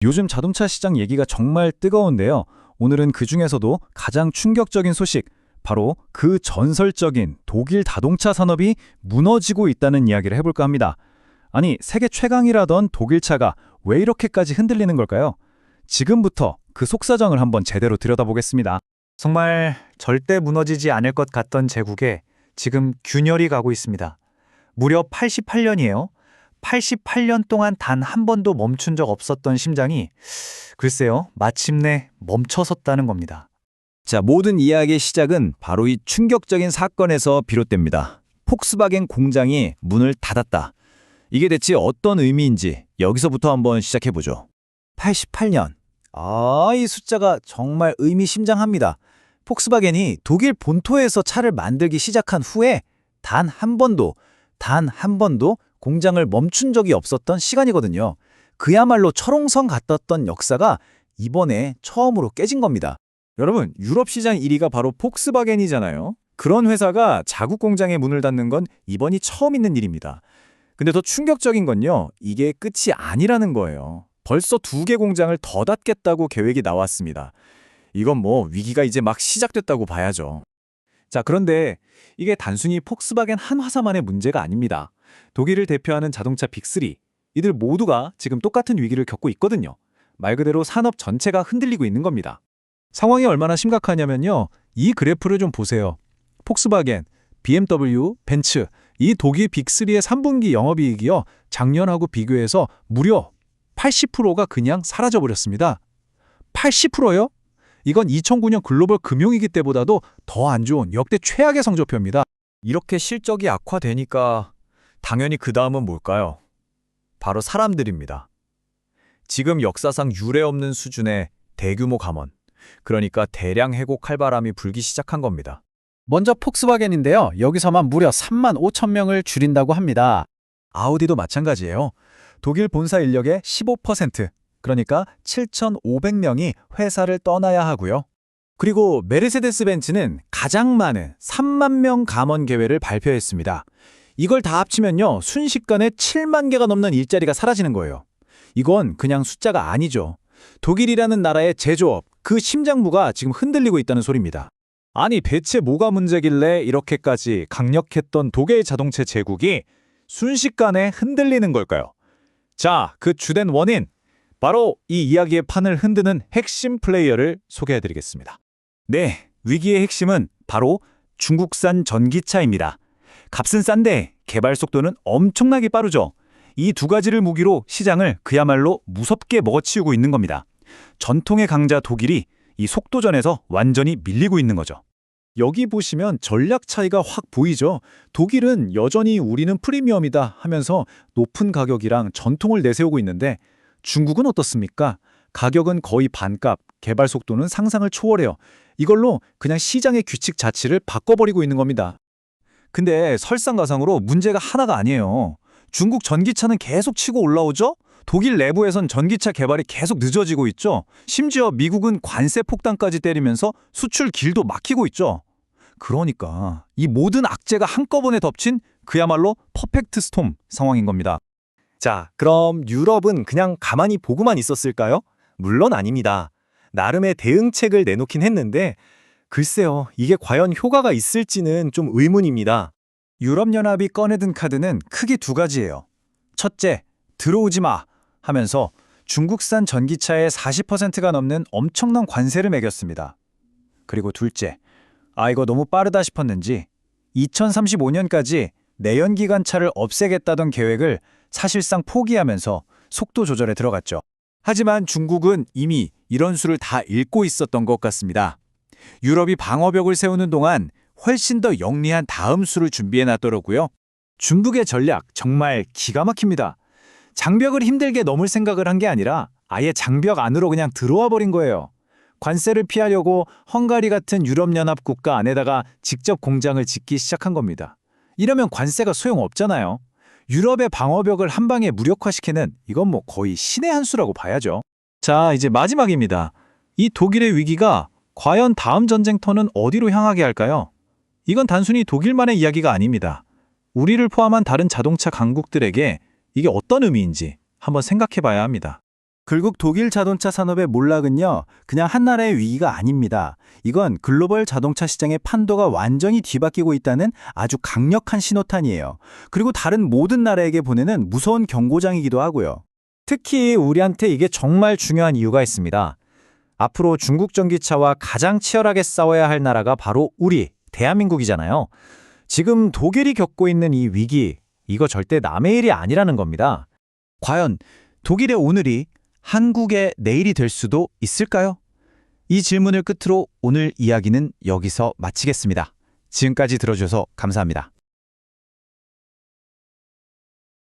요즘 자동차 시장 얘기가 정말 뜨거운데요. 오늘은 그중에서도 가장 충격적인 소식, 바로 그 전설적인 독일 자동차 산업이 무너지고 있다는 이야기를 해볼까 합니다. 아니, 세계 최강이라던 독일차가 왜 이렇게까지 흔들리는 걸까요? 지금부터 그 속사정을 한번 제대로 들여다보겠습니다. 정말 절대 무너지지 않을 것 같던 제국에 지금 균열이 가고 있습니다. 무려 88년이에요. 88년 동안 단 한 번도 멈춘 적 없었던 심장이 글쎄요, 마침내 멈춰섰다는 겁니다. 자, 모든 이야기의 시작은 바로 이 충격적인 사건에서 비롯됩니다. 폭스바겐 공장이 문을 닫았다. 이게 대체 어떤 의미인지 여기서부터 한번 시작해보죠. 88년. 이 숫자가 정말 의미심장합니다. 폭스바겐이 독일 본토에서 차를 만들기 시작한 후에 단 한 번도 공장을 멈춘 적이 없었던 시간이거든요. 그야말로 철옹성 같았던 역사가 이번에 처음으로 깨진 겁니다. 여러분, 유럽 시장 1위가 바로 폭스바겐이잖아요. 그런 회사가 자국 공장에 문을 닫는 건 이번이 처음 있는 일입니다. 근데 더 충격적인 건요, 이게 끝이 아니라는 거예요. 벌써 2개 공장을 더 닫겠다고 계획이 나왔습니다. 이건 뭐 위기가 이제 막 시작됐다고 봐야죠. 자, 그런데 이게 단순히 폭스바겐 한 화사만의 문제가 아닙니다. 독일을 대표하는 자동차 빅3, 이들 모두가 지금 똑같은 위기를 겪고 있거든요. 말 그대로 산업 전체가 흔들리고 있는 겁니다. 상황이 얼마나 심각하냐면요. 이 그래프를 좀 보세요. 폭스바겐, BMW, 벤츠, 이 독일 빅3의 3분기 영업이익이요. 작년하고 비교해서 무려 80%가 그냥 사라져버렸습니다. 80%요? 이건 2009년 글로벌 금융위기 때보다도 더 안 좋은 역대 최악의 성적표입니다. 이렇게 실적이 악화되니까 당연히 그 다음은 뭘까요? 바로 사람들입니다. 지금 역사상 유례 없는 수준의 대규모 감원, 그러니까 대량 해고 칼바람이 불기 시작한 겁니다. 먼저 폭스바겐인데요. 여기서만 무려 3만 5천 명을 줄인다고 합니다. 아우디도 마찬가지예요. 독일 본사 인력의 15%, 그러니까 7,500명이 회사를 떠나야 하고요. 그리고 메르세데스 벤츠는 가장 많은 3만 명 감원 계획을 발표했습니다. 이걸 다 합치면요, 순식간에 7만 개가 넘는 일자리가 사라지는 거예요. 이건 그냥 숫자가 아니죠. 독일이라는 나라의 제조업, 그 심장부가 지금 흔들리고 있다는 소리입니다. 아니, 대체 뭐가 문제길래 이렇게까지 강력했던 독일 자동차 제국이 순식간에 흔들리는 걸까요? 자, 그 주된 원인, 바로 이 이야기의 판을 흔드는 핵심 플레이어를 소개해드리겠습니다. 네, 위기의 핵심은 바로 중국산 전기차입니다. 값은 싼데 개발 속도는 엄청나게 빠르죠. 이 두 가지를 무기로 시장을 그야말로 무섭게 먹어치우고 있는 겁니다. 전통의 강자 독일이 이 속도전에서 완전히 밀리고 있는 거죠. 여기 보시면 전략 차이가 확 보이죠. 독일은 여전히 우리는 프리미엄이다 하면서 높은 가격이랑 전통을 내세우고 있는데 중국은 어떻습니까? 가격은 거의 반값, 개발 속도는 상상을 초월해요. 이걸로 그냥 시장의 규칙 자체를 바꿔버리고 있는 겁니다. 근데 설상가상으로 문제가 하나가 아니에요. 중국 전기차는 계속 치고 올라오죠? 독일 내부에선 전기차 개발이 계속 늦어지고 있죠? 심지어 미국은 관세 폭탄까지 때리면서 수출 길도 막히고 있죠? 그러니까 이 모든 악재가 한꺼번에 덮친 그야말로 퍼펙트 스톰 상황인 겁니다. 자, 그럼 유럽은 그냥 가만히 보고만 있었을까요? 물론 아닙니다. 나름의 대응책을 내놓긴 했는데 글쎄요, 이게 과연 효과가 있을지는 좀 의문입니다. 유럽연합이 꺼내든 카드는 크게 두 가지예요. 첫째, 들어오지 마 하면서 중국산 전기차의 40%가 넘는 엄청난 관세를 매겼습니다. 그리고 둘째, 이거 너무 빠르다 싶었는지 2035년까지 내연기관차를 없애겠다던 계획을 사실상 포기하면서 속도 조절에 들어갔죠. 하지만 중국은 이미 이런 수를 다 읽고 있었던 것 같습니다. 유럽이 방어벽을 세우는 동안 훨씬 더 영리한 다음 수를 준비해놨더라고요. 중국의 전략 정말 기가 막힙니다. 장벽을 힘들게 넘을 생각을 한 게 아니라 아예 장벽 안으로 그냥 들어와 버린 거예요. 관세를 피하려고 헝가리 같은 유럽연합 국가 안에다가 직접 공장을 짓기 시작한 겁니다. 이러면 관세가 소용없잖아요. 유럽의 방어벽을 한 방에 무력화시키는 이건 뭐 거의 신의 한 수라고 봐야죠. 자, 이제 마지막입니다. 이 독일의 위기가 과연 다음 전쟁터는 어디로 향하게 할까요? 이건 단순히 독일만의 이야기가 아닙니다. 우리를 포함한 다른 자동차 강국들에게 이게 어떤 의미인지 한번 생각해 봐야 합니다. 결국 독일 자동차 산업의 몰락은요, 그냥 한 나라의 위기가 아닙니다. 이건 글로벌 자동차 시장의 판도가 완전히 뒤바뀌고 있다는 아주 강력한 신호탄이에요. 그리고 다른 모든 나라에게 보내는 무서운 경고장이기도 하고요. 특히 우리한테 이게 정말 중요한 이유가 있습니다. 앞으로 중국 전기차와 가장 치열하게 싸워야 할 나라가 바로 우리, 대한민국이잖아요. 지금 독일이 겪고 있는 이 위기, 이거 절대 남의 일이 아니라는 겁니다. 과연 독일의 오늘이 한국의 내일이 될 수도 있을까요? 이 질문을 끝으로 오늘 이야기는 여기서 마치겠습니다. 지금까지 들어주셔서 감사합니다.